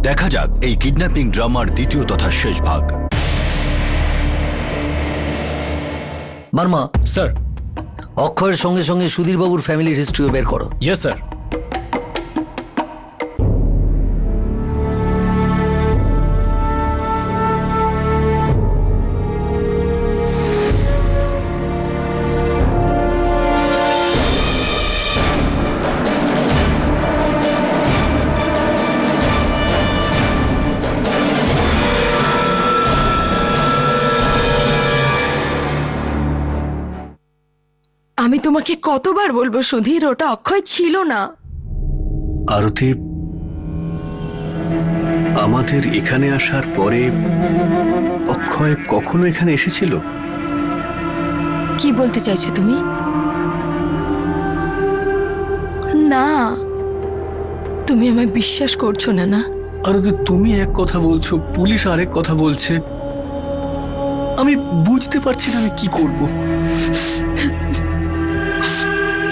দেখা যাক এই কিডন্যাপিং ড্রামার দ্বিতীয় তথা শেষ ভাগ। বর্মা স্যার। অক্ষয়ের সঙ্গে সঙ্গে সুধীর বাবুর ফ্যামিলির হিস্ট্রিও বের করো। Yes sir. আমি তোমাকে কতবার বলবো সুধীর, ওটা অক্ষয় ছিল না। আরতি, আমাদের এখানে আসার পরে অক্ষয় কখনো এখানে এসেছিল? কি বলতে চাইছো তুমি? না, তুমি আমায় বিশ্বাস করছো না। না আরতি, তুমি এক কথা বলছো, পুলিশ আরেক কথা বলছে, আমি বুঝতে পারছি না আমি কি করব।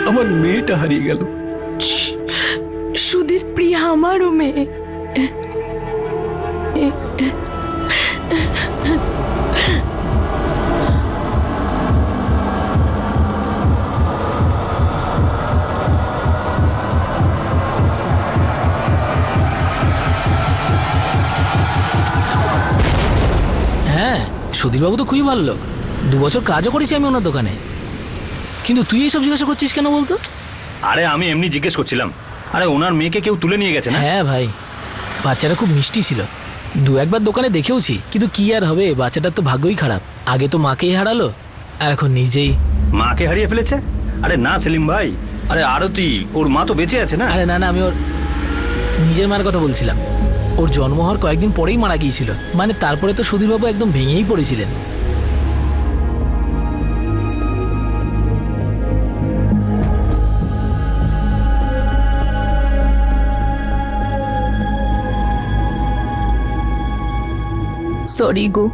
আমার মেয়েটা হারিয়ে গেল। সুধীর, প্রিয়া আমারও মেয়ে। হ্যাঁ, সুধীরবাবু তো খুবই ভালো লোক, 2 বছর কাজও করেছি আমি ওনার দোকানে। কিন্তু তুই এইসব জিজ্ঞাসা করছিস কেন বলতো? আরে আমি এমনি জিজ্ঞেস করছিলাম। আরে ওনার মেয়েকে কেউ তুলে নিয়ে গেছে না? হ্যাঁ ভাই, বাচ্চাটা খুব মিষ্টি ছিল, 2-1 বার দোকানে দেখেওছি, কিন্তু কি আর হবে, বাচ্চাটার তো ভাগ্যই খারাপ। আগে তো মাকেই হারালো, আর এখন নিজেই মাকে হারিয়ে ফেলেছে। আরে না সেলিম ভাই, আরে আরতি, ওর মা তো বেঁচে আছে না? আরে না না, আমি ওর নিজের মার কথা বলছিলাম। ওর জন্ম হওয়ার কয়েকদিন পরেই মারা গিয়েছিল, মানে তারপরে তো সুধীরবাবু একদম ভেঙেই পড়েছিলেন। সরি গো,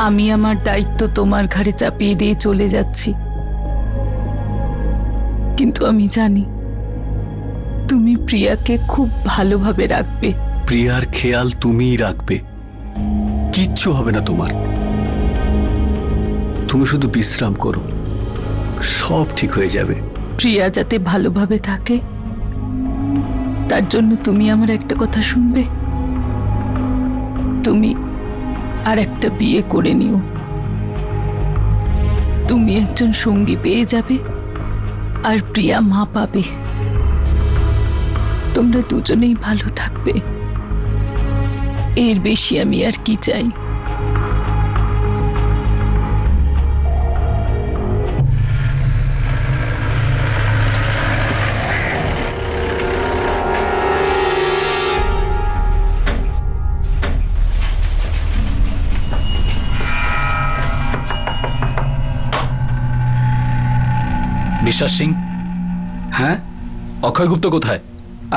আমি আমার দায়িত্ব তোমার ঘাড়ে চাপিয়ে দিয়ে চলে যাচ্ছি, কিন্তু আমি জানি তুমি প্রিয়াকে খুব ভালোভাবে রাখবে। প্রিয়ার খেয়াল তুমিই রাখবে, কিচ্ছু হবে না তোমার। তুমি শুধু বিশ্রাম করো, সব ঠিক হয়ে যাবে। প্রিয়া যাতে ভালোভাবে থাকে তার জন্য তুমি আমার একটা কথা শুনবে। তুমি আর একটা বিয়ে করে নিও, তুমি একজন সঙ্গী পেয়ে যাবে আর প্রিয়া মা পাবে। তোমরা দুজনেই ভালো থাকবে, এর বেশি আমি আর কি চাই। বিশ্বাস সিং? হ্যাঁ? অক্ষয় গুপ্ত কোথায়?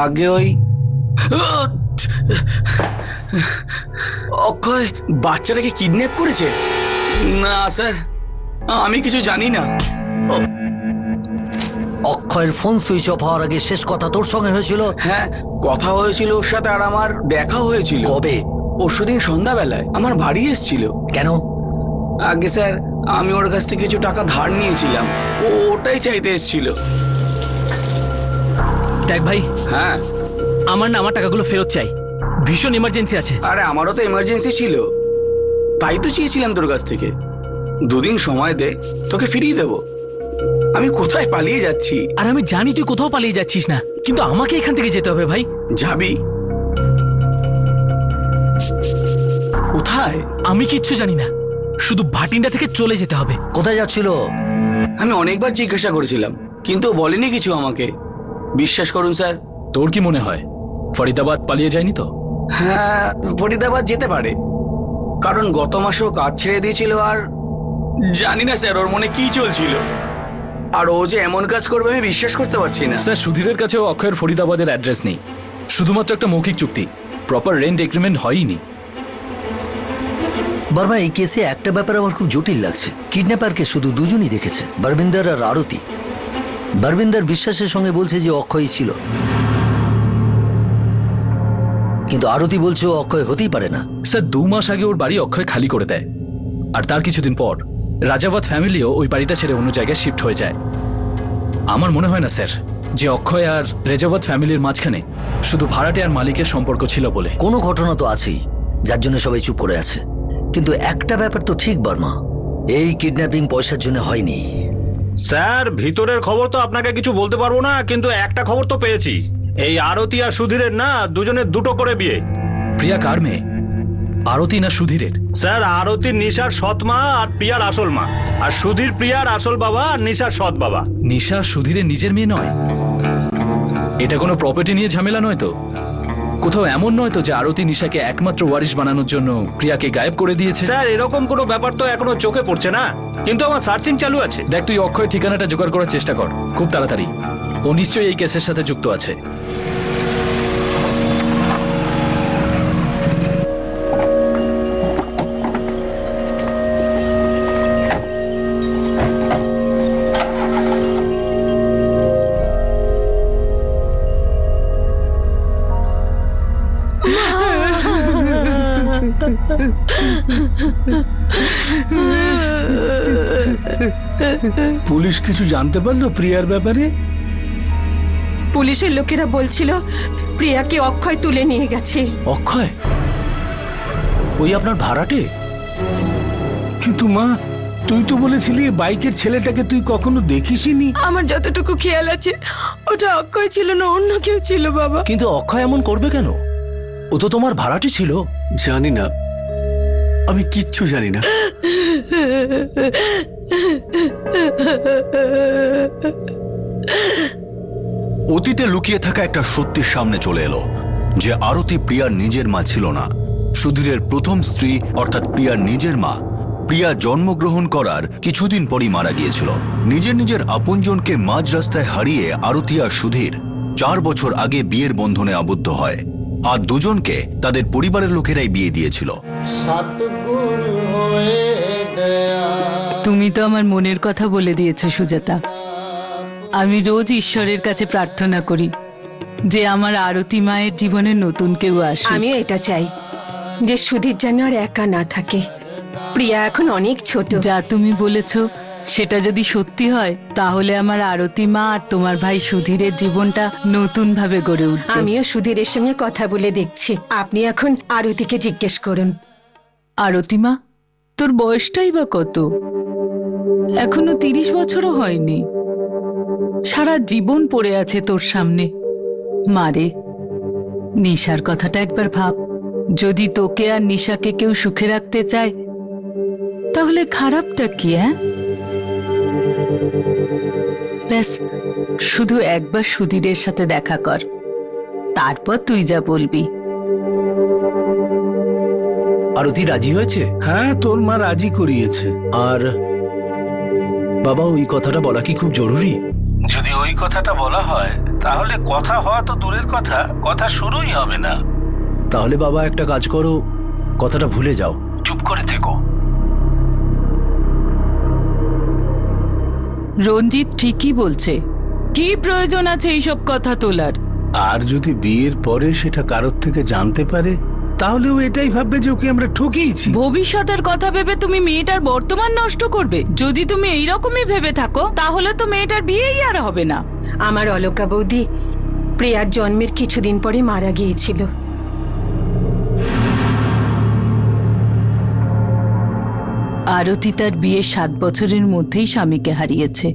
আগে ওই অক্ষয় বাচ্চাটাকে কিডন্যাপ করেছে? না স্যার, আমি কিছু জানি না। অক্ষয়ের ফোন সুইচ অফ হওয়ার আগে শেষ কথা তোর সঙ্গে হয়েছিল? হ্যাঁ, কথা হয়েছিল ওর সাথে, আর আমার দেখা হয়েছিল। কবে? পরশুদিন সন্ধ্যাবেলায় আমার বাড়ি এসেছিল। কেন? আগে স্যার, আমি ওর কাছ থেকে কিছু টাকা ধার নিয়েছিলাম, ওটাই চাইতে এসেছিল। দেখ ভাই, হ্যাঁ আমার না আমার টাকাগুলো ফেরত চাই, ভীষণ এমার্জেন্সি আছে। আরে আমারও তো এমার্জেন্সি ছিল, তাই তো চেয়েছিলাম তোর কাছ থেকে। 2 দিন সময় দে, তোকে ফিরিয়ে দেবো। আমি কোথায় পালিয়ে যাচ্ছি? আর আমি জানি তুই কোথাও পালিয়ে যাচ্ছিস না, কিন্তু আমাকে এখান থেকে যেতে হবে ভাই। যাবি কোথায়? আমি কিচ্ছু জানি না, শুধু ভাটিন্ডা থেকে চলে যেতে হবে। কোথায় যাচ্ছিল? আমি অনেকবার জিজ্ঞাসা করেছিলাম, কিন্তু বলেনি কিছু আমাকে। বিশ্বাস করুন স্যার। তোর কি মনে হয় ফরিদাবাদ পালিয়ে যায়নি তো? হ্যাঁ, ফরিদাবাদ যেতে পারে, কারণ গত মাসেও কাজ ছেড়ে দিয়েছিল। আর জানি না স্যার ওর মনে কি চলছিল, আর ও যে এমন কাজ করবে আমি বিশ্বাস করতে পারছি না। স্যার, সুধীরের কাছেও অক্ষয়ের ফরিদাবাদের অ্যাড্রেস নেই, শুধুমাত্র একটা মৌখিক চুক্তি, প্রপার রেন্ট এগ্রিমেন্ট হয়নি। বর্মা, এই কেসে একটা ব্যাপার আমার খুব জটিল লাগছে। কিডন্যাপারকে শুধু দুজনই দেখেছে, বরবিন্দর আর আরতি। বরবিন্দর বিশ্বাসের সঙ্গে বলছে যে অক্ষয়ই ছিল, কিন্তু আরতি বলছো অক্ষয় হতেই পারে না। স্যার 2 মাস আগে ওর বাড়ি অক্ষয় খালি করে দেয়, আর তার কিছুদিন পর রাজাবত ফ্যামিলিও ওই বাড়িটা ছেড়ে অন্য জায়গায় শিফট হয়ে যায়। আমার মনে হয় না স্যার যে অক্ষয় আর রেজাবত ফ্যামিলির মাঝখানে শুধু ভাড়াটে আর মালিকের সম্পর্ক ছিল বলে। কোনো ঘটনা তো আছেই যার জন্য সবাই চুপ করে আছে, কিন্তু একটা ব্যাপার তো ঠিক বর্মা, এই কিডন্যাপিং পয়সার জন্য হয়নি। স্যার ভিতরের খবর তো আপনাকে কিছু বলতে পারবো না, কিন্তু একটা খবর তো পেয়েছি, এই আরতি আর সুধীরের না দুজনের দুটো করে বিয়ে। প্রিয়া কার মেয়ে, আরতি না সুধীরের? স্যার আরতি নিশার সৎ মা আর প্রিয়ার আসল মা, আর সুধীর প্রিয়ার আসল বাবা আর নিশার সৎ বাবা। নিশা সুধীরের নিজের মেয়ে নয়? এটা কোনো প্রপার্টি নিয়ে ঝামেলা নয় তো? কোথাও এমন নয় তো যে আরতি নিশাকে একমাত্র ওয়ারিশ বানানোর জন্য প্রিয়াকে গায়েব করে দিয়েছে? স্যার এরকম কোনো ব্যাপার তো এখনো চোখে পড়ছে না, কিন্তু আমার সার্চিং চালু আছে। দেখ তুই অক্ষয়ের ঠিকানাটা জোগাড় করার চেষ্টা কর খুব তাড়াতাড়ি, ও নিশ্চয়ই এই কেসের সাথে যুক্ত আছে। পুলিশ কিছু জানতে পারলো প্রিয়ার ব্যাপারে? পুলিশের লোকেরা বলছিল প্রিয়াকে অক্ষয় তুলে নিয়ে গেছে। অক্ষয়? ওই আপনার ভাড়াটে? কিন্তু মা, তুই তো বলেছিলি বাইকের ছেলেটাকে তুই কখনো দেখিসনি। আমার যতটুকু খেয়াল আছে ওটা অক্ষয় ছিল না, অন্য কেউ ছিল বাবা। কিন্তু অক্ষয় এমন করবে কেন? ও তো তোমার ভাড়াটে ছিল। জানি না, আমি কিচ্ছু জানি না। অতীতে লুকিয়ে থাকা একটা সত্যির সামনে চলে এলো যে আরতি প্রিয়ার নিজের মা ছিল না। সুধীরের প্রথম স্ত্রী অর্থাৎ প্রিয়ার নিজের মা প্রিয়া জন্মগ্রহণ করার কিছুদিন পরই মারা গিয়েছিল। নিজের আপনজনকে মাঝ রাস্তায় হারিয়ে আরতি আর সুধীর 4 বছর আগে বিয়ের বন্ধনে আবদ্ধ হয়, আর দুজনকে তাদের পরিবারের লোকেরাই বিয়ে দিয়েছিল। তুমি তো আমার মনের কথা বলে দিয়েছো সুজাতা। আমি রোজ ঈশ্বরের কাছে প্রার্থনা করি যে আমার আরতি মায়ের জীবনে নতুন কেউ আসে। আমিও এটা চাই যে সুধীর যেন আর একা না থাকে। প্রিয়া এখন অনেক ছোট। যা তুমি বলেছো সেটা যদি সত্যি হয় তাহলে আমার আরতি মা আর তোমার ভাই সুধীরের জীবনটা নতুন ভাবে গড়ে উঠবে। আমিও সুধীরের সঙ্গে কথা বলে দেখছি। আপনি এখন আরতিকে জিজ্ঞেস করুন। আরতি মা, তোর বয়সটাই বা কত? এখনো 30 বছরও হয়নি। সারা জীবন পড়ে আছে তোর সামনে। মারে, নিশার কথাটা একবার ভাব। যদি তোকে আর নিশাকে কেউ সুখে রাখতে চায় তাহলে খারাপটা কি? ব্যাস শুধু একবার সুধীরের সাথে দেখা কর, তারপর তুই যা বলবি। আরতি রাজি হয়েছে? হ্যাঁ, তোর মা রাজি করিয়েছে। আর বাবা, ওই কথাটা বলা কি খুব জরুরি? যদি ওই কথাটা বলা হয় তাহলে কথা হওয়া তো দূরের কথা, কথা শুরুই হবে না। তাহলে বাবা একটা কাজ করো, কথাটা ভুলে যাও, চুপ করে থেকো। রঞ্জিত ঠিকই বলছে। কি প্রয়োজন আছে এইসব কথা তোলার? আর যদি বিয়ের পরে সেটা কারোর থেকে জানতে পারে তাহলে ও এটাই ভাববে যে ওকে আমরা ঠকিয়েছি। ভবিষ্যতের কথা ভেবে তুমি মেয়েটার বর্তমান নষ্ট করবে? যদি তুমি এইরকমই ভেবে থাকো তাহলে তো মেয়েটার বিয়েই আর হবে না। আমার অলকা বৌদি প্রিয়ার জন্মের কিছুদিন পরে মারা গিয়েছিল। আরতি তার বিয়ের 7 বছরের মধ্যেই স্বামীকে হারিয়েছে।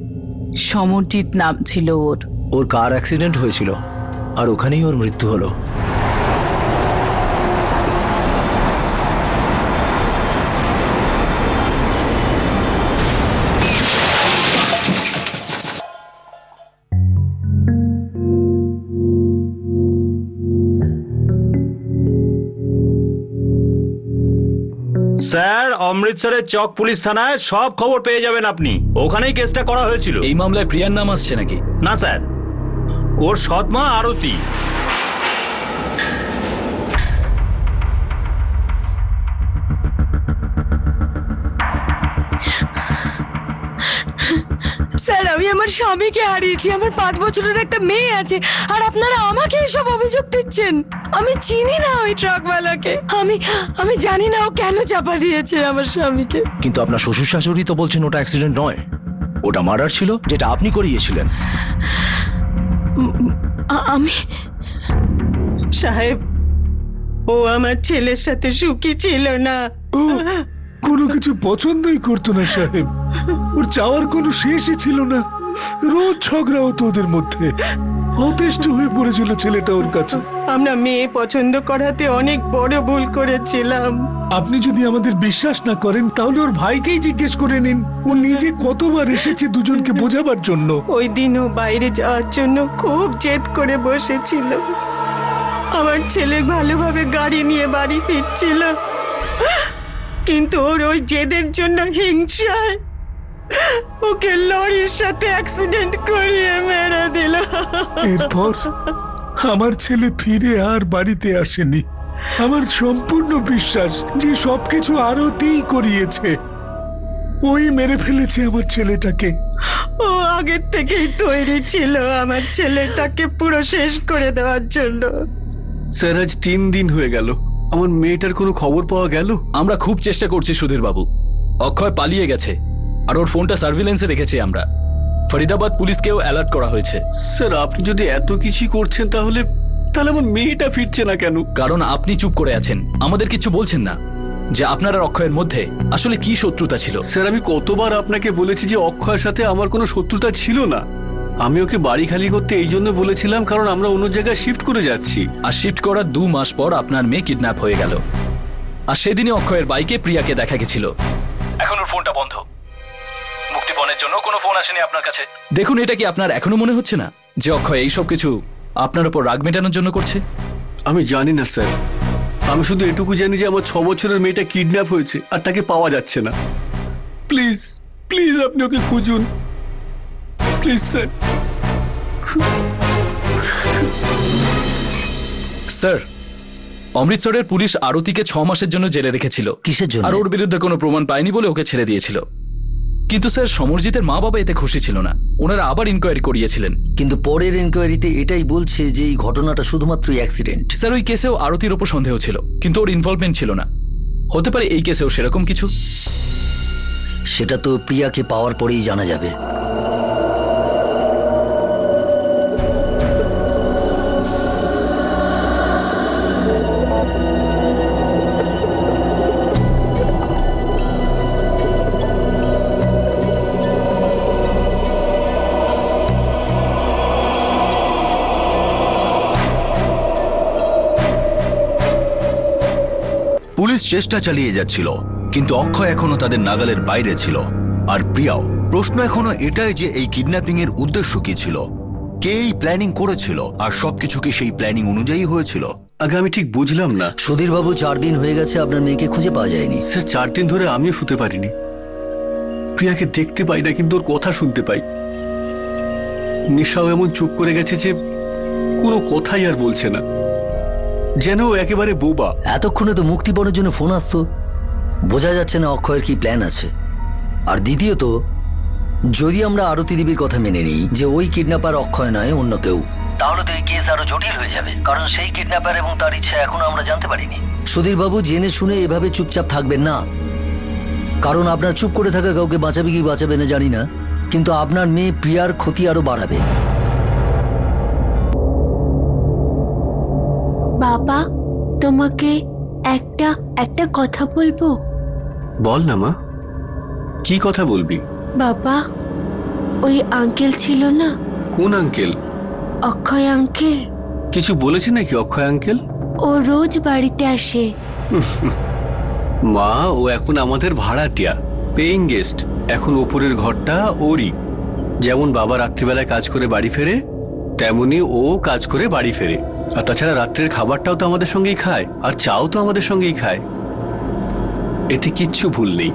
সমরজিৎ নাম ছিল ওর। ওর কার অ্যাক্সিডেন্ট হয়েছিল আর ওখানেই ওর মৃত্যু হলো। স্যার অমৃতসরের চক পুলিশ থানায় সব খবর পেয়ে যাবেন আপনি। ওখানেই কেসটা করা হয়েছিল। এই মামলায় প্রিয়ার নাম আসছে নাকি? না স্যার, ওর সৎ মা আরতি। স্যার আমি আমি আমার স্বামীকে হারিয়েছি, আমার 5 বছরের একটা মেয়ে আছে, আর আপনারা আমাকে এসব অভিযোগ দিচ্ছেন। আমি চিনি না ওই ট্রাকওয়ালাকে, আমি জানি না ও কেন চাপা দিয়েছে আমার স্বামীকে। কিন্তু আপনার শ্বশুর শাশুড়ি তো বলছেন ওটা অ্যাক্সিডেন্ট নয়, ওটা মার্ডার ছিল, যেটা আপনি করিয়েছিলেন। আমি সাহেব, ও আমার ছেলের সাথে সুখী ছিল না। ও কোনো কিছু পছন্দই করতো না সাহেব, ওর চাওয়ার কোনো শেষই ছিল না। রোজ ঝগড়া হতো ওদের মধ্যে, অতিষ্ঠ হয়ে পড়েছিল ছেলেটা ওর কাছে। আমরা মেয়ে পছন্দ করাতে অনেক বড় ভুল করেছিলাম। আপনি যদি আমাদের বিশ্বাস না করেন তাহলে ওর ভাইকেই জিজ্ঞেস করে নিন, ও নিজে কতবার এসেছে দুজনকে বোঝাবার জন্য। ওই দিনও বাইরে যাওয়ার জন্য খুব জেদ করে বসেছিল। আমার ছেলে ভালোভাবে গাড়ি নিয়ে বাড়ি ফিরছিল, কিন্তু ওর ওই জেদের জন্য হিংসায় ওকে লরির সাথে অ্যাক্সিডেন্ট করিয়ে মেরে দিল। এরপর আমার ছেলে ফিরে আর বাড়িতে আসেনি। আমার সম্পূর্ণ বিশ্বাস যে সবকিছু আরতিই করিয়েছে, ওই মেরে ফেলেছে আমার ছেলেটাকে। ও আগের থেকেই তৈরি ছিল আমার ছেলেটাকে পুরো শেষ করে দেওয়ার জন্য। স্যার, আজ 3 দিন হয়ে গেল, আমার মেয়েটার কোনো খবর পাওয়া গেল? আমরা খুব চেষ্টা করছি সুধীর বাবু। অক্ষয় পালিয়ে গেছে, আর ওর ফোনটা সার্ভিলেন্সে রেখেছি আমরা। ফরিদাবাদ পুলিশকেও অ্যালার্ট করা হয়েছে। স্যার, আপনি যদি এত কিছু করছেন তাহলে আমার মেয়েটা ফিরছে না কেন? কারণ আপনি চুপ করে আছেন, আমাদের কিছু বলছেন না যে আপনার আর অক্ষয়ের মধ্যে আসলে কি শত্রুতা ছিল। স্যার, আমি কতবার আপনাকে বলেছি যে অক্ষয়ের সাথে আমার কোনো শত্রুতা ছিল না। আমি ওকে বাড়ি খালি করতে এই জন্য বলেছিলাম কারণ আমরা অন্য জায়গায় শিফট করে যাচ্ছি। আর শিফট করার 2 মাস পর আপনার মেয়ে কিডন্যাপ হয়ে গেল, আর সেদিনই অক্ষয়ের বাইকে প্রিয়াকে দেখা গেছিল। এখন ওর ফোনটা বন্ধ, মুক্তিপণের জন্য কোনো ফোন আসেনি আপনার কাছে। দেখুন, এটা কি আপনার এখনো মনে হচ্ছে না যে অক্ষয় এইসব কিছু আপনার উপর রাগ মেটানোর জন্য করছে? আমি জানি না স্যার, আমি শুধু এটুকু জানি যে আমার 6 বছরের মেয়েটা কিডন্যাপ হয়েছে আর তাকে পাওয়া যাচ্ছে না। প্লিজ প্লিজ আপনি ওকে খুঁজুন, প্লিজ স্যার। স্যার, অমৃতসরের পুলিশ আরতিকে 6 মাসের জন্য জেলে রেখেছিল। কিসের জন্য? আর ওর বিরুদ্ধে কোনো প্রমাণ পায়নি বলে ওকে ছেড়ে দিয়েছিল। কিন্তু স্যার, সমরজিতের মা বাবা এতে খুশি ছিল না, ওনারা আবার ইনকোয়ারি করিয়েছিলেন। কিন্তু পরের ইনকোয়ারিতে এটাই বলছে যে এই ঘটনাটা শুধুমাত্র অ্যাক্সিডেন্ট। স্যার, ওই কেসেও আরতির ওপর সন্দেহ ছিল, কিন্তু ওর ইনভলভমেন্ট ছিল না। হতে পারে এই কেসেও সেরকম কিছু। সেটা তো প্রিয়াকে পাওয়ার পরেই জানা যাবে। পুলিশ চেষ্টা চালিয়ে যাচ্ছিল, কিন্তু অক্ষয় এখনো তাদের নাগালের বাইরে ছিল, আর প্রিয়াও। প্রশ্ন এখনো এটাই যে এই কিডন্যাপিং এর উদ্দেশ্য কি ছিল, কে এই প্ল্যানিং করেছিল, আর সবকিছু কি সেই প্ল্যানিং অনুযায়ী হয়েছিল? আগে আমি ঠিক বুঝলাম না। সুধীর বাবু, 4 দিন হয়ে গেছে আপনার মেয়েকে খুঁজে পাওয়া যায়নি। স্যার, 4 দিন ধরে আমিও শুতে পারিনি। প্রিয়াকে দেখতে পাই না, কিন্তু ওর কথা শুনতে পাই। নিশাও এমন চুপ করে গেছে যে কোনো কথাই আর বলছে না, যেন একেবারে বোবা। এতক্ষণে তো মুক্তিপণের জন্য ফোন আসতো, বোঝা যাচ্ছে না অক্ষয়ের কি প্ল্যান আছে। আর দ্বিতীয়ত, যদি আমরা আরতি দেবীর কথা মেনে নিই যে ওই কিডন্যাপার অক্ষয় নয় অন্য কেউ, তাহলে তো এই কেস আরো জটিল হয়ে যাবে, কারণ সেই কিডন্যাপার এবং তার ইচ্ছা এখনো আমরা জানতে পারিনি। সুধীর বাবু, জেনে শুনে এভাবে চুপচাপ থাকবেন না, কারণ আপনার চুপ করে থাকা কাউকে বাঁচাবে কি বাঁচাবে না জানি না, কিন্তু আপনার মেয়ে প্রিয়ার ক্ষতি আরো বাড়াবে। বাবা, তোমাকে একটা কথা বলবো। বল না মা, কি কথা বলবি? বাবা, ওই আঙ্কেল ছিল না? কোন আঙ্কেল? অক্ষয় আঙ্কেল। কিছু বলেছে নাকি অক্ষয় আঙ্কেল? ও রোজ বাড়িতে আসে। মা, ও এখন আমাদের ভাড়াটিয়া, পেইং গেস্ট। এখন ওপরের ঘরটা ওরই। যেমন বাবা রাত্রিবেলায় কাজ করে বাড়ি ফেরে, তেমনি ও কাজ করে বাড়ি ফেরে। আর তাছাড়া রাত্রের খাবারটাও তো আমাদের সঙ্গেই খায়, আর চাও তো আমাদের সঙ্গেই খায়। এতে কিচ্ছু ভুল নেই।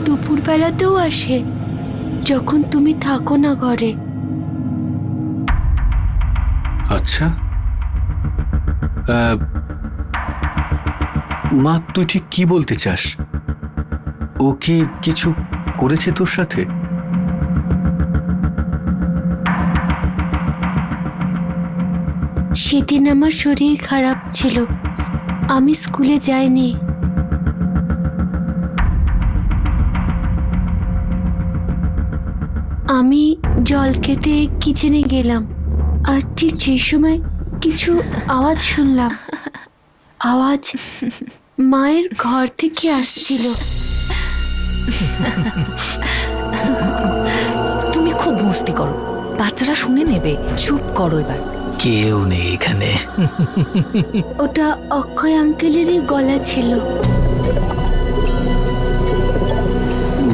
দুপুরবেলাতেও আসে, যখন তুমি থাকো না ঘরে। আচ্ছা, মা তুই ঠিক কি বলতে চাস? ও কি কিছু করেছে তোর সাথে? সেদিন আমার শরীর খারাপ ছিল, আমি স্কুলে যাইনি। আমি জল খেতে কিচেনে গেলাম, আর ঠিক সেই সময় কিছু আওয়াজ শুনলাম। আওয়াজ মায়ের ঘর থেকে আসছিল। তুমি খুব মস্তি করো, বাচ্চারা শুনে নেবে। চুপ করো এবার। কেউ নেই এখানে। ওটা অক্ষয় আঙ্কেলেরই গলা ছিল।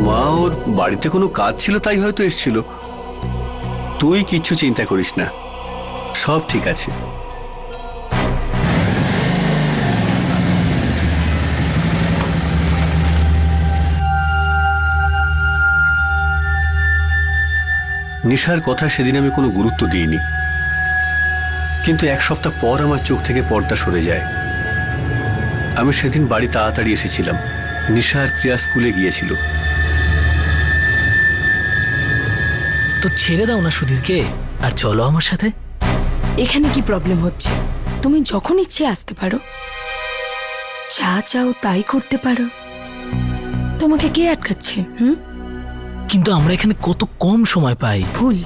মা ওর বাড়িতে কোনো কাজ ছিল তাই হয়তো এসেছিল। তুই কিচ্ছু চিন্তা করিস না, সব ঠিক আছে। নিশার কথা সেদিন আমি কোনো গুরুত্ব দিইনি, কিন্তু এক সপ্তাহ পর আমার চোখ থেকে পর্দা সরে যায়। আমি সেদিন বাড়ি তাড়াতাড়ি এসেছিলাম। নিশা আর প্রিয়া স্কুলে গিয়েছিল। তো ছেড়ে দাও না সুধীরকে, আর চলো আমার সাথে। এখানে কি প্রবলেম হচ্ছে? তুমি যখন ইচ্ছে আসতে পারো, যা চাও তাই করতে পারো। তোমাকে কে আটকাচ্ছে? কিন্তু আমরা এখানে কত কম সময় পাই। ভুল,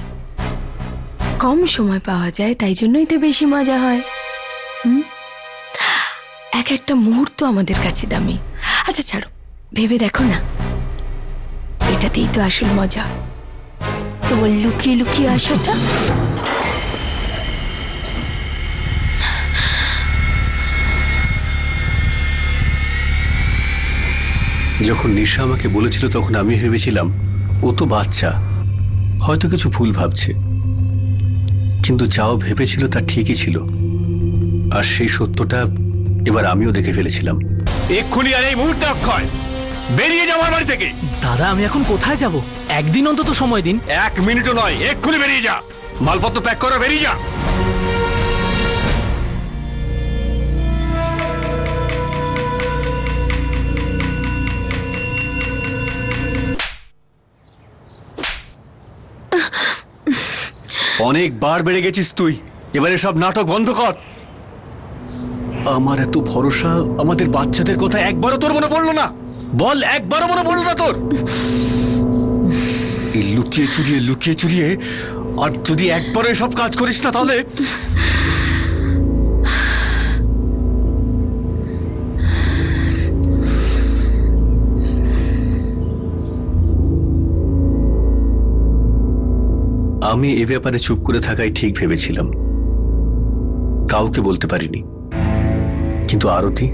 কম সময় পাওয়া যায়, তাই জন্যই তো বেশি মজা হয়। এক একটা মুহূর্ত আমাদের কাছে দামি। আচ্ছা ছাড়ো, ভেবে দেখো না, এটাতেই তো আসল মজা, তোমার লুকিয়ে লুকিয়ে আসাটা। যখন নিশা আমাকে বলেছিল তখন আমি ভেবেছিলাম ও তো বাচ্চা, হয়তো কিছু ভুল ভাবছে, কিন্তু যাও ভেবেছিল তা ঠিকই ছিল। আর সেই সত্যটা এবার আমিও দেখে ফেলেছিলাম। এক্ষুনি আর এই মুহূর্তে অক্ষয় বেরিয়ে যাও আমার বাড়ি থেকে। দাদা, আমি এখন কোথায় যাব? একদিন অন্তত সময় দিন। 1 মিনিটও নয়, এক্ষুনি বেরিয়ে যা। মালপত্র প্যাক করো, বেরিয়ে যা। অনেকবার বেড়ে গেছিস তুই, এবারে সব নাটক বন্ধ কর। আমার এত ভরসা, আমাদের বাচ্চাদের কথা একবারও তোর মনে পড়লো না? বল, একবারও মনে পড়লো না তোর? এই লুকিয়ে চুরিয়ে আর যদি একবারও এসব কাজ করিস না তাহলে আমি এ ব্যাপারে চুপ করে থাকাই ঠিক ভেবেছিলাম, কাউকে বলতে পারিনি। কিন্তু আরতি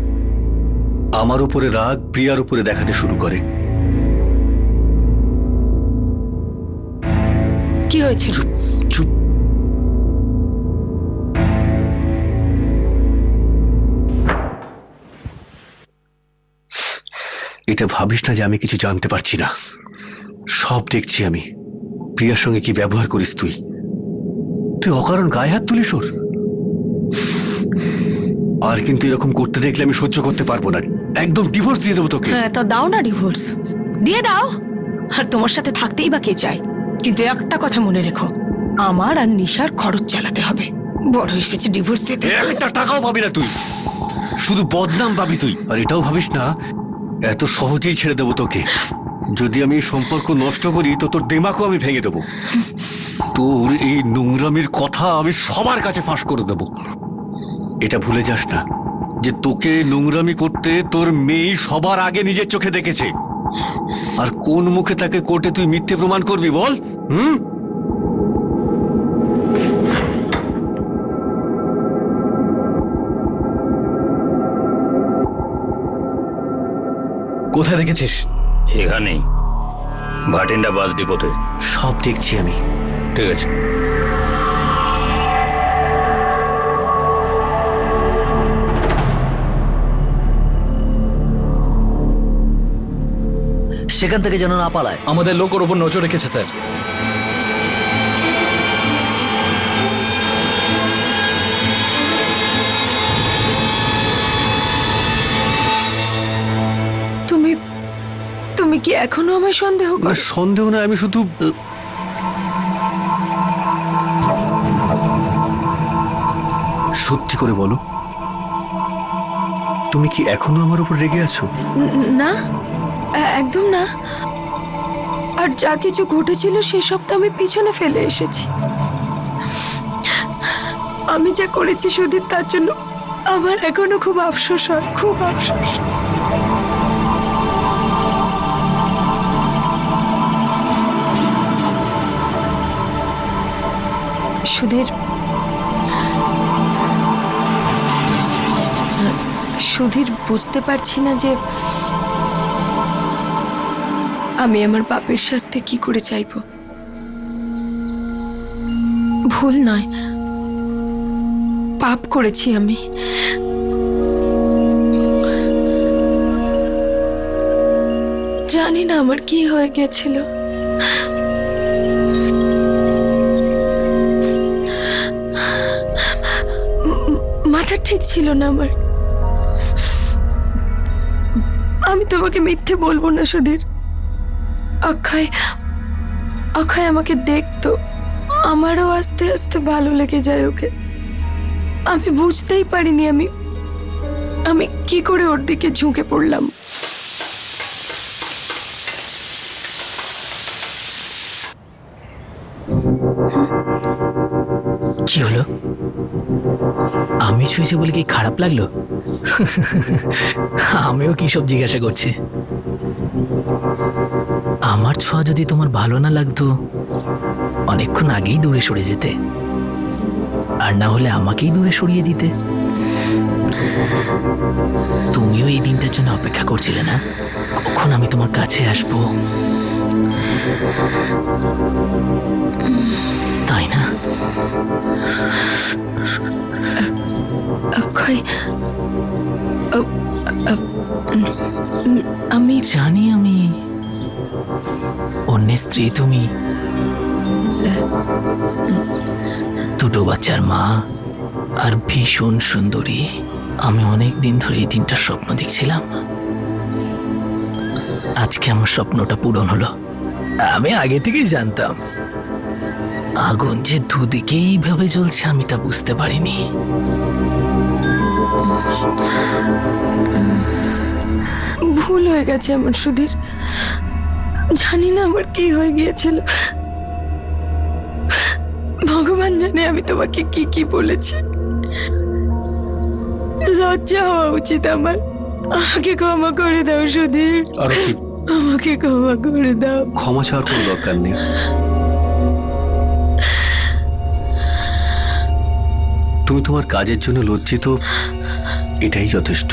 আমার উপরে রাগ প্রিয়ার উপরে দেখাতে শুরু করে। কি হয়েছে? চুপ চুপ। এটা ভাবিস না যে আমি কিছু জানতে পারছি না, সব দেখছি আমি। প্রিয়ার সঙ্গে কি ব্যবহার করিস তুই? তুই অকারণ গায়ে হাত তুলিস ওর। আর কিন্তু এরকম করতে দেখলে আমি সহ্য করতে পারবো না, একদম ডিভোর্স দিয়ে দেবো তোকে। হ্যাঁ, তো দাও না ডিভোর্স, দিয়ে দাও। আর তোমার সাথে থাকতেই বা কে চায়? কিন্তু একটা কথা মনে রেখো, আমার আর নিশার খরচ চালাতে হবে। বড় এসেছে ডিভোর্স দিতে। একটা টাকাও পাবি না তুই, শুধু বদনাম পাবি তুই। আর এটাও ভাবিস না এত সহজেই ছেড়ে দেবো তোকে। যদি আমি এই সম্পর্ক নষ্ট করি তো তোর দিমাগও আমি ভেঙে দেবো। তোর এই নোংরামির কথা আমি সবার কাছে ফাঁস করে দেবো। এটা ভুলে যাস না যে তোকে নোংরামি করতে তোর মেয়ে সবার আগে নিজের চোখে দেখেছে। আর কোন মুখে তাকে কোর্টে তুই মিথ্যে প্রমাণ করবি বল? কোথায় রেখেছিস? এখানেই, ভাটিন্ডা বাস ডিপোতে। সব দেখছি আমি। ঠিক আছে। সেখান থেকে যেন না পালায়। আমাদের লোক ওর উপর নজর রেখেছে স্যার। তুমি কি এখনো আমায় সন্দেহ করো? সন্দেহ না, আমি শুধু সত্যি করে বলো, তুমি কি এখনো আমার উপর রেগে আছো? না, একদম না। আর যা কিছু ঘটেছিল সেসব তো আমি পিছনে ফেলে এসেছি। আমি যা করেছি সুধীর, তার জন্য আমার এখনো খুব আফসোস হয়, খুব আফসোস। সুধীর, বুঝতে পারছি না যে আমি আমার পাপের শাস্তি কি করে চাইব। ভুল নয়, পাপ করেছি আমি। জানি না আমার কি হয়ে গেছিল। মাথা ঠিক ছিল না আমার। আমি তোমাকে মিথ্যে বলবো না সুধীর। অক্ষয় আমাকে দেখতো, আমারও আস্তে আস্তে ভালো লেগে যায় ওকে। আমি বুঝতেই পারিনি আমি কি করে ওর দিকে ঝুঁকে পড়লাম। কি হলো? আমি শুয়েছি বলে কি খারাপ লাগলো? আমিও কি সব জিজ্ঞাসা করছি। আমার ছোঁয়া যদি তোমার ভালো না লাগতো, অনেকক্ষণ আগেই দূরে সরে যেতে, আর না হলে আমাকেই দূরে সরিয়ে দিতে। তুমিও এই দিনটার জন্য অপেক্ষা করছিলে না, কখন আমি তোমার কাছে আসবো, তাই না? অক্ষয়, আমি জানি আমি অন্যের স্ত্রী, তুমি দুটো বাচ্চার মা আর ভীষণ সুন্দরী। আমি অনেক দিন ধরে এই দিনটার স্বপ্ন দেখছিলাম। আজকে আমার স্বপ্নটা পূরণ হলো। আমি আগে থেকেই জানতাম আগুন যে দুদিকে এইভাবে জ্বলছে, আমি তা বুঝতে পারিনি। ভুল হয়ে গেছে আমার সুধীর। জানি না আমার কি হয়ে গিয়েছিল। ভগবান জানে আমি তোমাকে কি কি বলেছি। লজ্জা হওয়া উচিত আমার। আমাকে ক্ষমা করে দাও সুধীর, আমাকে ক্ষমা করে দাও। ক্ষমা চাওয়ার কোনো দরকার নেই। তুমি তোমার কাজের জন্য লজ্জিত, এটাই যথেষ্ট।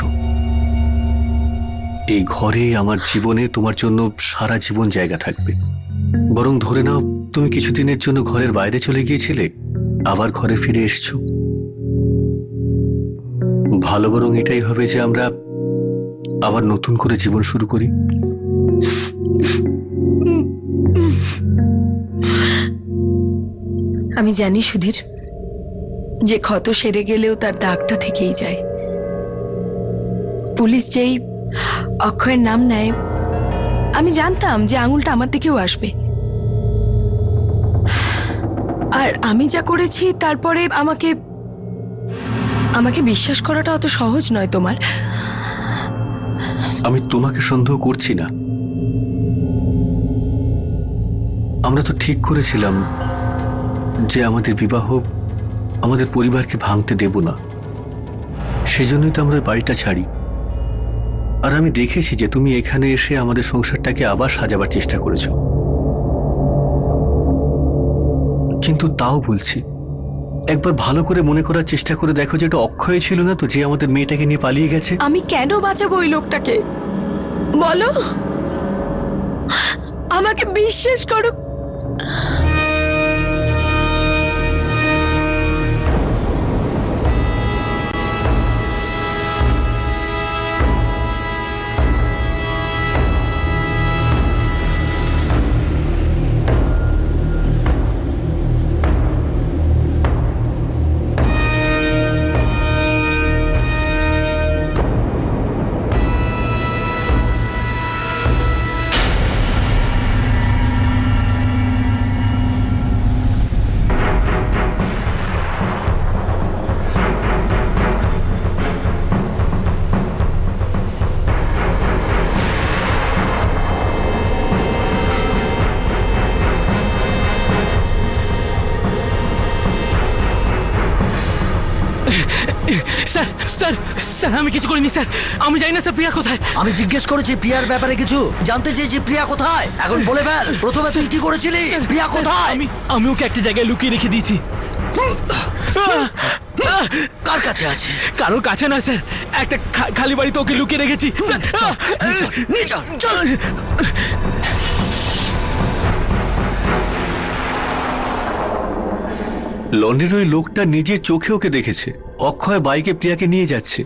এই ঘরে আমার জীবনে তোমার জন্য সারা জীবন জায়গা থাকবে। বরং ধরে নাও তুমি কিছুদিনের জন্য ঘরের বাইরে চলে গিয়েছিলে, আবার ঘরে ফিরে এসছো। ভালো বরং এটাই হবে যে আমরা আবার নতুন করে জীবন শুরু করি। আমি জানি সুধীর, যে ক্ষত সেরে গেলেও তার দাগটা থেকেই যায়। পুলিশ যেই অক্ষয়ের নাম নেয়, আমি জানতাম যে আঙুলটা আমার দিকেও আসবে। আর আমি যা করেছি তারপরে আমাকে বিশ্বাস করাটা অত সহজ নয় তোমার। আমি তোমাকে সন্দেহ করছি না। আমরা তো ঠিক করেছিলাম যে আমাদের বিবাহ আমাদের পরিবারকে ভাঙতে দেব না। সেজন্যই তো আমরা বাড়িটা ছাড়ি। আর আমি দেখেছি যে তুমি এখানে এসে আমাদের সংসারটাকে আবার সাজাবার চেষ্টা করেছো। কিন্তু তাও বলছি, একবার ভালো করে মনে করার চেষ্টা করে দেখো যে এটা অক্ষয় ছিল না তো, যে আমাদের মেয়েটাকে নিয়ে পালিয়ে গেছে। আমি কেন বাঁচাবো ওই লোকটাকে বলো? আমাকে বিশ্বাস করো। স্যার স্যার স্যার আমি কিছু করিনি স্যার, আমি জানি না স্যার প্রিয়া কোথায়। আমি জিজ্ঞেস করেছি প্রিয়ার ব্যাপারে কিছু জানতে চেয়েছি, প্রিয়া কোথায় এখন বলে ফেল। প্রথমে তুই কি করেছিলি? প্রিয়া কোথায়? আমি ওকে একটা জায়গায় লুকিয়ে রেখে দিয়েছি। কার কাছে আছে? কারোর কাছে না স্যার, একটা খালি বাড়িতে ওকে লুকিয়ে রেখেছি। লন্ডনের ওই লোকটা নিজের চোখে ওকে দেখেছে। অক্ষয় বাইকে প্রিয়াকে নিয়ে যাচ্ছে।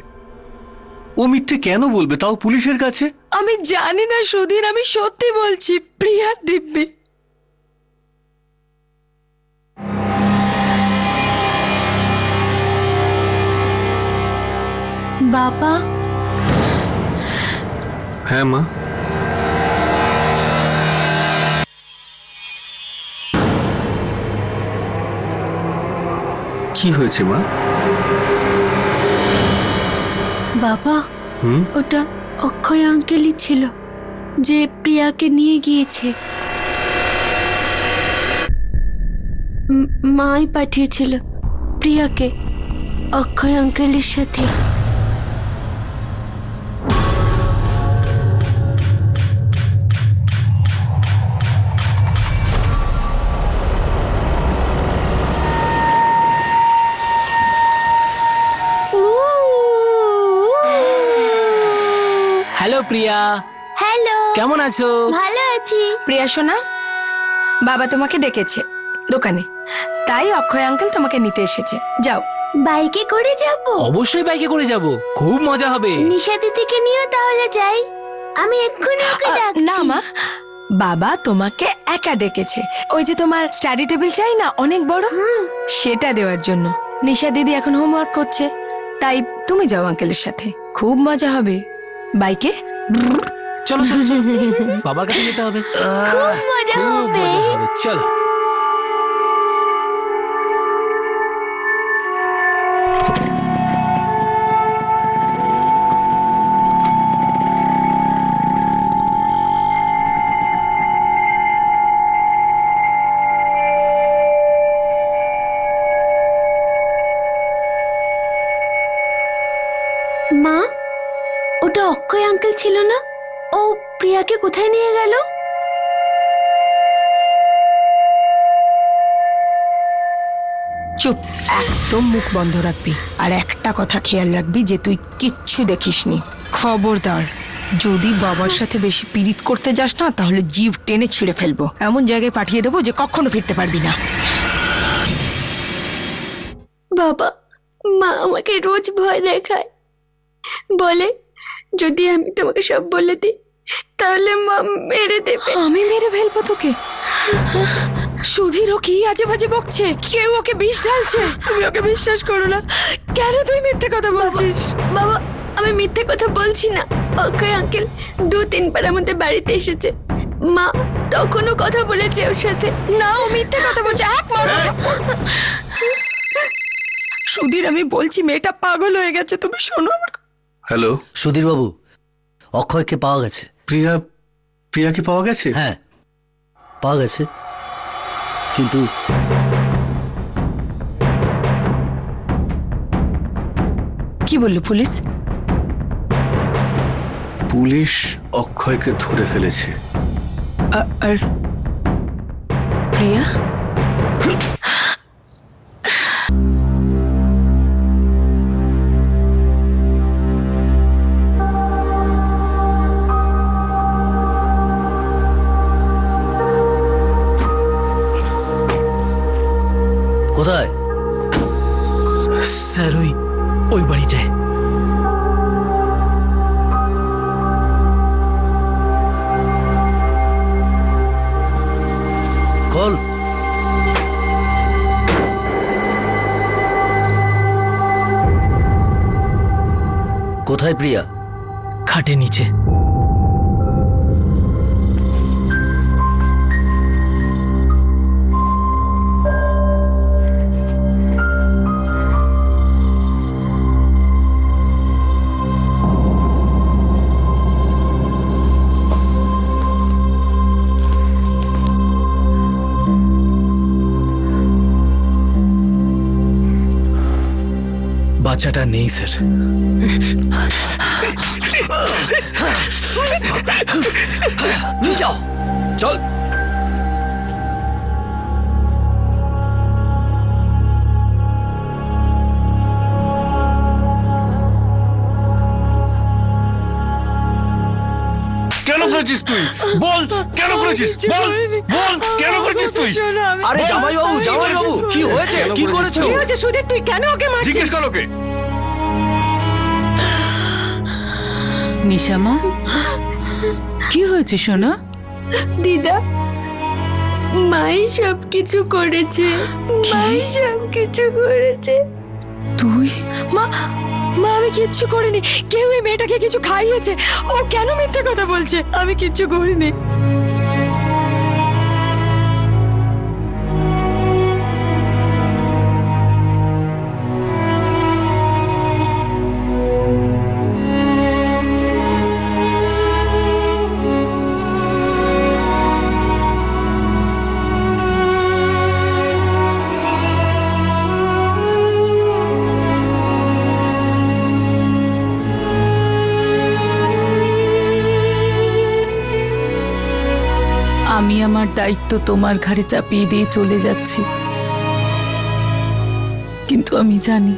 ও মিথ্যে কেন বলবে, তাও পুলিশের কাছে? আমি জানি না সুধীর, আমি সত্যি বলছি, প্রিয়ার দিব্যি। বাবা। হ্যাঁ মা। কি হয়েছে মা? বাবা, ওটা অক্ষয় আঙ্কেলই ছিল যে প্রিয়াকে নিয়ে গিয়েছে। মাই পাঠিয়েছিল প্রিয়াকে অক্ষয় আঙ্কেলের সাথে। হ্যালো প্রিয়া। হ্যালো, কেমন আছো? ভালো আছি। প্রিয়া সোনা, বাবা তোমাকে ডেকেছে দোকানে, তাই অক্ষয় আঙ্কেল তোমাকে নিতে এসেছে। যাও। বাইকে করে যাব? অবশ্যই বাইকে করে যাব, খুব মজা হবে। নিশা দিদিকে নিয়েও তাহলে যাই? আমি এক্ষুনি ওকে ডাকছি। না মা, বাবা তোমাকে একা ডেকেছে। ওই যে তোমার স্টাডি টেবিল চাই না, অনেক বড়, সেটা দেওয়ার জন্য। নিশা দিদি এখন হোমওয়ার্ক করছে, তাই তুমি যাও আঙ্কেলের সাথে, খুব মজা হবে বাইকে। চলো চলো চলো, বাবার কাছে যেতে হবে, খুব মজা হবে। চলো। মা, ওটা অক্ষয় আঙ্কেল ছিল না? ও প্রিয়াকে কোথায় নিয়ে গেল? চুপ, একদম মুখ বন্ধ রাখবি। আর একটা কথা খেয়াল রাখবি যে তুই কিচ্ছু দেখিসনি। খবরদার, যদি বাবার সাথে বেশি পীড়িত করতে যাস না, তাহলে জিভ টেনে ছিঁড়ে ফেলবো। এমন জায়গায় পাঠিয়ে দেবো যে কখনো ফিরতে পারবি না। বাবা, মা আমাকে রোজ ভয় দেখায়, বলে যদি আমি তোমাকে সব বলে দিই তাহলে মা মেরে দেবে। আমি মেরে ফেলবো তোকে? সুধীর ও কি আজে বাজে বকছে, কেউ ওকে বিষ ঢালছে। তুমি ওকে বিশ্বাস করো না। কেন তুই মিথ্যে কথা বলছিস? বাবা, আমি মিথ্যে কথা বলছি না। অক্ষয় আঙ্কেল 2-3 বার আমাদের বাড়িতে এসেছে। মা তখনও কথা বলেছে ওর সাথে। না, ও মিথ্যে কথা বলছে। সুধীর, আমি বলছি মেয়েটা পাগল হয়ে গেছে, তুমি শোনো আমার। হ্যালো সুধীর বাবু, অক্ষয়কে পাওয়া গেছে। প্রিয়াকে পাওয়া গেছে? হ্যাঁ, পাওয়া গেছে, কিন্তু কি বললো পুলিশ? পুলিশ অক্ষয়কে ধরে ফেলেছে। আর প্রিয়া? কোথায়? স্যার ওই বাড়িটায়। কল। কোথায় প্রিয়া? খাটের নিচে। বাচ্চাটা নেই স্যার। যাও চল। কেন করেছিস তুই? বল কেন করেছিস? বল বল কেন করেছিস তুই? আরে জামাইবাবু, জামাইবাবু কি হয়েছে? কি করেছো? কি হয়েছে সুধীর? তুই কেন ওকে মারছিস? জিজ্ঞেস কর ওকে। নিশামা, কি হয়েছে সোনা? দিদা, মাই সব কিছু করেছে। মাই সব কিছু করেছে। তুই? মা, মা আমি কিচ্ছু করিনি। কেউ এই মেয়েটাকে কিছু খাইয়েছে। ও কেন মিথ্যে কথা বলছে? আমি কিচ্ছু করিনি। আমি আমার দায়িত্ব তোমার ঘাড়ে চাপিয়ে দিয়ে চলে যাচ্ছি, কিন্তু আমি জানি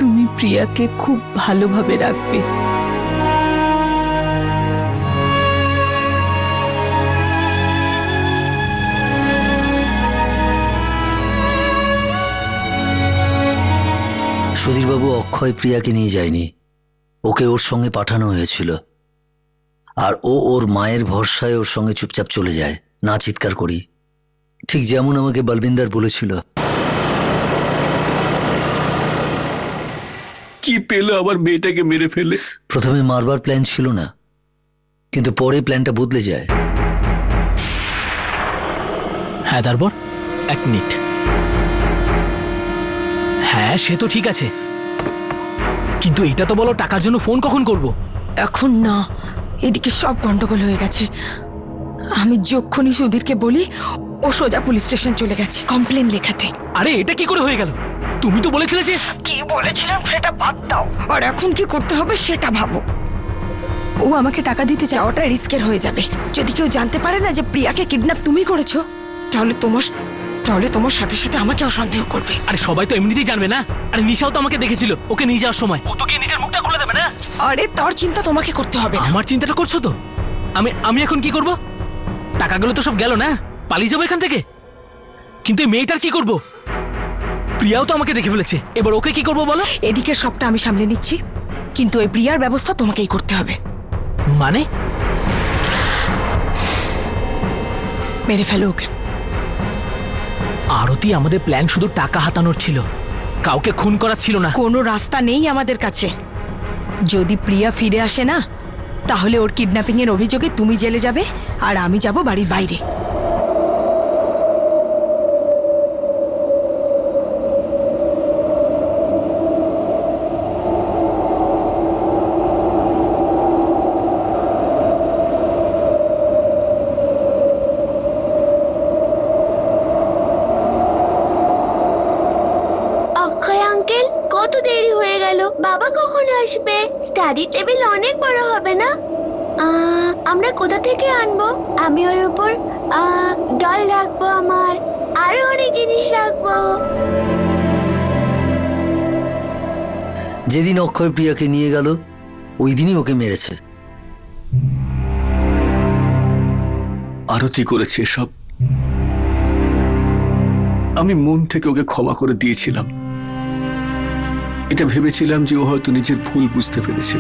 তুমি প্রিয়াকে খুব ভালোভাবে রাখবে। সুধীরবাবু অক্ষয় প্রিয়াকে নিয়ে যায়নি, ওকে ওর সঙ্গে পাঠানো হয়েছিল। আর ও ওর মায়ের ভরসায় ওর সঙ্গে চুপচাপ চলে যায়, না চিৎকার করি, ঠিক যেমন আমাকে বলবিন্দার বলেছিল। কি পেলো আমার মেয়েটাকে মেরে ফেলে? প্রথমে মারবার প্ল্যান ছিল না, কিন্তু পরে প্ল্যানটা বদলে যায়। হ্যাঁ তারপর? এক মিনিট। হ্যাঁ সে তো ঠিক আছে, কিন্তু এটা তো বলো টাকার জন্য ফোন কখন করব? এখন না, এদিকে সব গন্ডগোল হয়ে গেছে। আমি যখনই সুধীরকে বলি ও সোজা পুলিশ স্টেশন চলে গেছে কমপ্লেন লেখাতে। আরে এটা কি করে হয়ে গেল? তুমি তো বলেছিলে যে। কি বলেছিলাম সেটা বাদ দাও, আর এখন কি করতে হবে সেটা ভাবো। ও আমাকে টাকা দিতে চাওয়াটা রিস্কের হয়ে যাবে। যদি কেউ জানতে পারে না যে প্রিয়াকে কিডন্যাপ তুমি করেছো, তাহলে তোমার সাথে সাথে আমাকেও সন্দেহ করবে। আরে সবাই তো এমনিতেই জানবে না। আরে নিশাও তো আমাকে দেখেছিল ওকে নিয়ে যাওয়ার সময়। ও তো কি নিজের মুখটা খুলে দেবে না? আরে তার চিন্তা তোমাকে করতে হবে না। আমার চিন্তাটা করছো তো? আমি এখন কি করব? টাকাগুলো তো সব গেল না, পালিয়ে যাবো এখান থেকে। কিন্তু এই মেয়েটার কি করব? প্রিয়াও তো আমাকে দেখে ফেলেছে, এবার ওকে কি করব বলো? এদিকে সবটা আমি সামলে নিচ্ছি, কিন্তু এই প্রিয়ার ব্যবস্থা তোমাকেই করতে হবে। মানে? মেরে ফেলো ওকে। আরতি, আমাদের প্ল্যান শুধু টাকা হাতানোর ছিল, কাউকে খুন করার ছিল না। কোনো রাস্তা নেই আমাদের কাছে। যদি প্রিয়া ফিরে আসে না, তাহলে ওর কিডন্যাপিং এর অভিযোগে তুমি জেলে যাবে আর আমি যাব বাড়ির বাইরে। কত দেরি হয়ে গেল? বাবা কখন আসবে? স্টাডি টেবিল অনেক বড় হবে না? আমরা কোথা থেকে আনবো? আমি ওর উপর ডল রাখবো, আমার আরো অনেক জিনিস রাখবো। যেদিন অক্ষয় প্রিয়াকে নিয়ে গেল ওই দিনই ওকে মেরেছে। আরতি করেছে সব। আমি মন থেকে ওকে ক্ষমা করে দিয়েছিলাম। এটা ভেবেছিলাম যে ও হয়তো নিজের ভুল বুঝতে পেরেছে,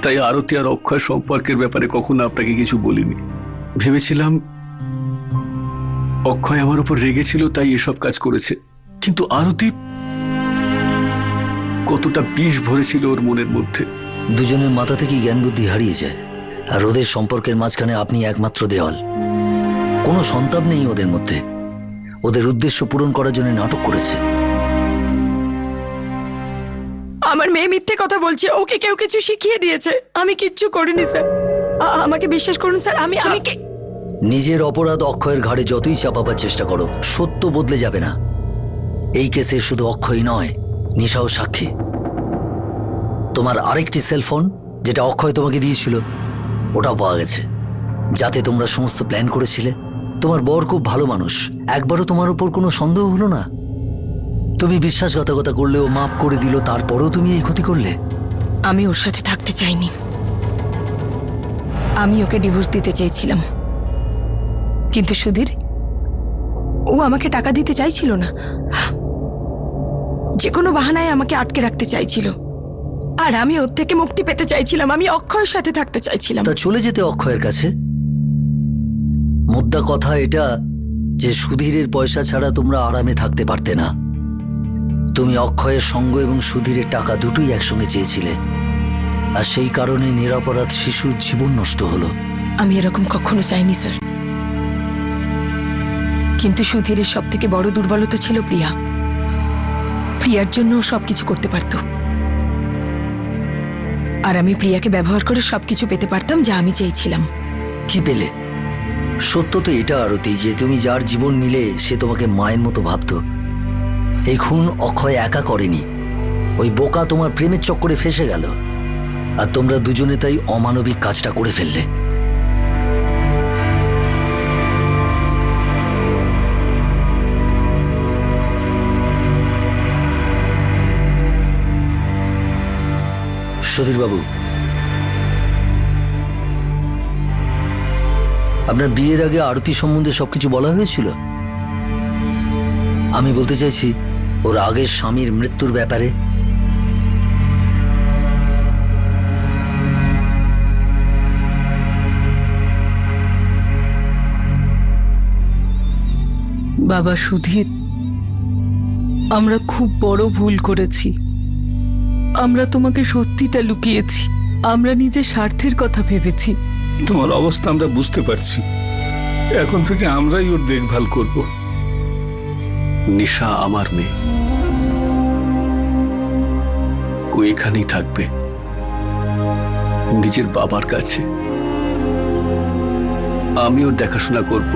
তাই আরতি আর অক্ষয় সম্পর্কের ব্যাপারে কখনো আপনাকে কিছু বলিনি। ভেবেছিলাম অক্ষয় আমার উপর রেগেছিল তাই এসব কাজ করেছে, কিন্তু আরতি কতটা বিষ ভরেছিল ওর মনের মধ্যে। দুজনের মাথা থেকে জ্ঞান বুদ্ধি হারিয়ে যায়, আর ওদের সম্পর্কের মাঝখানে আপনি একমাত্র দেওয়াল। কোনো সন্তান নেই ওদের মধ্যে। ওদের উদ্দেশ্য পূরণ করার জন্য নাটক করেছে। আমার মেয়ে মিথ্যে কথা বলছে, ওকে কেউ কিছু শিখিয়ে দিয়েছে। আমি কিচ্ছু করিনি স্যার, আমাকে বিশ্বাস করুন স্যার। আমি নিজের অপরাধ অক্ষয়ের ঘাড়ে যতই চাপাবার চেষ্টা করো, সত্য বদলে যাবে না। এই কেসে শুধু অক্ষয় নয়, নিশাও সাক্ষী। তোমার আরেকটি সেলফোন যেটা অক্ষয় তোমাকে দিয়েছিল ওটাও পাওয়া গেছে, যাতে তোমরা সমস্ত প্ল্যান করেছিলে। তোমার বর খুব ভালো মানুষ, একবারও তোমার উপর কোনো সন্দেহ হলো না। তুমি বিশ্বাসঘাতকতা করলে ও মাফ করে দিল, তারপরেও তুমি এই ক্ষতি করলে। আমি ওর সাথে থাকতে চাইনি, আমি ওকে ডিভোর্স দিতে চেয়েছিলাম, কিন্তু সুধীর ও আমাকে টাকা দিতে চাইছিল না, যে কোনো বাহানায় আমাকে আটকে রাখতে চাইছিল। আর আমি ওর থেকে মুক্তি পেতে চাইছিলাম, আমি অক্ষয়ের সাথে থাকতে চাইছিলাম। তা চলে যেতে অক্ষয়ের কাছে। মুদ্রা কথা এটা যে সুধীরের পয়সা ছাড়া তোমরা আরামে থাকতে পারতে না। তুমি অক্ষয়ের সঙ্গ এবং সুধীরের টাকা দুটোই একসঙ্গে চেয়েছিলে, আর সেই কারণে নিরপরাধ শিশুর জীবন নষ্ট হলো। আমি এরকম কখনো চাইনি স্যার, কিন্তু সুধীরের সব থেকে বড় দুর্বলতা ছিল প্রিয়া। প্রিয়ার জন্য ও সবকিছু করতে পারত, আর আমি প্রিয়াকে ব্যবহার করে সবকিছু পেতে পারতাম যা আমি চেয়েছিলাম। কি পেলে? সত্য তো এটা আরতি যে তুমি যার জীবন নিলে সে তোমাকে মায়ের মতো ভাবত। এই খুন অক্ষয় একা করেনি, ওই বোকা তোমার প্রেমের চক্করে ফেসে গেল, আর তোমরা দুজনে তাই অমানবিক কাজটা করে ফেললে। সুধীরবাবু, আপনার বিয়ের আগে আরতি সম্বন্ধে সবকিছু বলা হয়েছিল? আমি বলতে চাইছি ওর আগের স্বামীর মৃত্যুর ব্যাপারে। বাবা সুধীর, আমরা খুব বড় ভুল করেছি। আমরা তোমাকে সত্যিটা লুকিয়েছি, আমরা নিজের স্বার্থের কথা ভেবেছি। তোমার অবস্থা আমরা বুঝতে পারছি, এখন থেকে আমরাই ওর দেখভাল করব। নিশা আমার মেয়ে, ও এখানেই থাকবে নিজের বাবার কাছে। আমি ওর দেখাশোনা করব।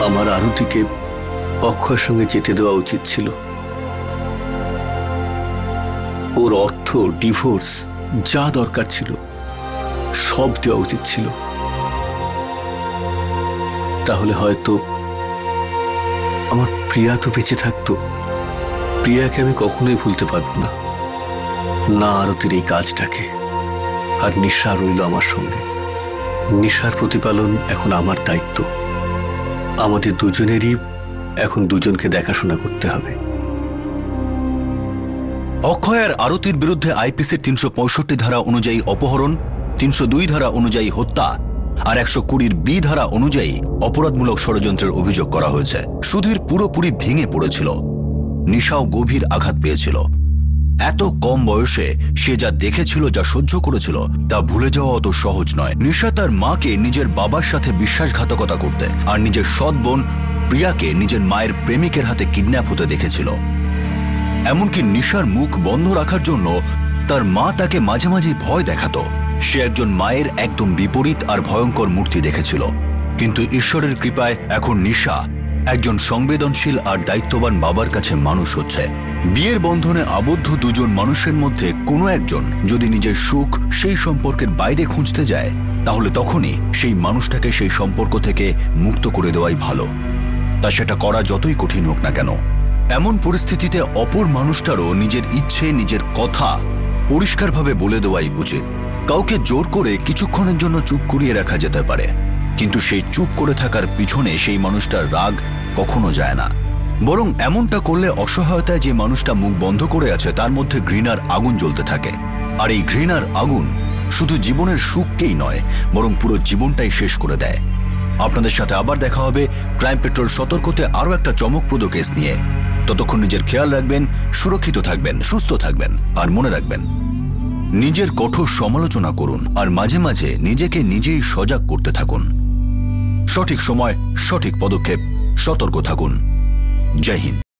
আমার আরতিকে অক্ষয়ের সঙ্গে যেতে দেওয়া উচিত ছিল। ওর অর্থ, ডিভোর্স, যা দরকার ছিল সব দেওয়া উচিত ছিল। তাহলে হয়তো আমার প্রিয়া তো বেঁচে থাকতো। প্রিয়াকে আমি কখনোই ভুলতে পারবো না, না আরতির এই কাজটাকে। আর নিশা রইল আমার সঙ্গে। নিশার প্রতিপালন এখন আমার দায়িত্ব। আমাদের দুজনেরই এখন দুজনকে দেখাশোনা করতে হবে। অক্ষয় আর আরতির বিরুদ্ধে আইপিসির ৩৬৫ ধারা অনুযায়ী অপহরণ, ৩০২ ধারা অনুযায়ী হত্যা আর ১২০ বি ধারা অনুযায়ী অপরাধমূলক ষড়যন্ত্রের অভিযোগ করা হয়েছে। সুধীর পুরোপুরি ভেঙে পড়েছিল, নিশাও গভীর আঘাত পেয়েছিল। এত কম বয়সে সে যা দেখেছিল, যা সহ্য করেছিল, তা ভুলে যাওয়া অত সহজ নয়। নিশা তার মাকে নিজের বাবার সাথে বিশ্বাসঘাতকতা করতে আর নিজের সৎ বোন প্রিয়াকে নিজের মায়ের প্রেমিকের হাতে কিডন্যাপ হতে দেখেছিল। এমনকি নিশার মুখ বন্ধ রাখার জন্য তার মা তাকে মাঝে মাঝে ভয় দেখাতো। সে একজন মায়ের একদম বিপরীত আর ভয়ঙ্কর মূর্তি দেখেছিল। কিন্তু ঈশ্বরের কৃপায় এখন নিশা একজন সংবেদনশীল আর দায়িত্ববান বাবার কাছে মানুষ হচ্ছে। বিয়ের বন্ধনে আবদ্ধ দুজন মানুষের মধ্যে কোনো একজন যদি নিজের সুখ সেই সম্পর্কের বাইরে খুঁজতে যায়, তাহলে তখনই সেই মানুষটাকে সেই সম্পর্ক থেকে মুক্ত করে দেওয়াই ভালো, তা সেটা করা যতই কঠিন হোক না কেন। এমন পরিস্থিতিতে অপর মানুষটারও নিজের ইচ্ছে, নিজের কথা পরিষ্কারভাবে বলে দেওয়াই উচিত। কাউকে জোর করে কিছুক্ষণের জন্য চুপ করিয়ে রাখা যেতে পারে, কিন্তু সেই চুপ করে থাকার পিছনে সেই মানুষটার রাগ কখনো যায় না। বরং এমনটা করলে অসহায়তায় যে মানুষটা মুখ বন্ধ করে আছে তার মধ্যে ঘৃণার আগুন জ্বলতে থাকে। আর এই ঘৃণার আগুন শুধু জীবনের সুখকেই নয়, বরং পুরো জীবনটাই শেষ করে দেয়। আপনাদের সাথে আবার দেখা হবে ক্রাইম পেট্রোল সতর্কতে আরও একটা চমকপ্রদ কেস নিয়ে। ততক্ষণ নিজের খেয়াল রাখবেন, সুরক্ষিত থাকবেন, সুস্থ থাকবেন, আর মনে রাখবেন নিজের কঠোর সমালোচনা করুন আর মাঝে মাঝে নিজেকে নিজেই সজাগ করতে থাকুন। সঠিক সময়, সঠিক পদক্ষেপ, সতর্ক থাকুন। জয় হিন্দ।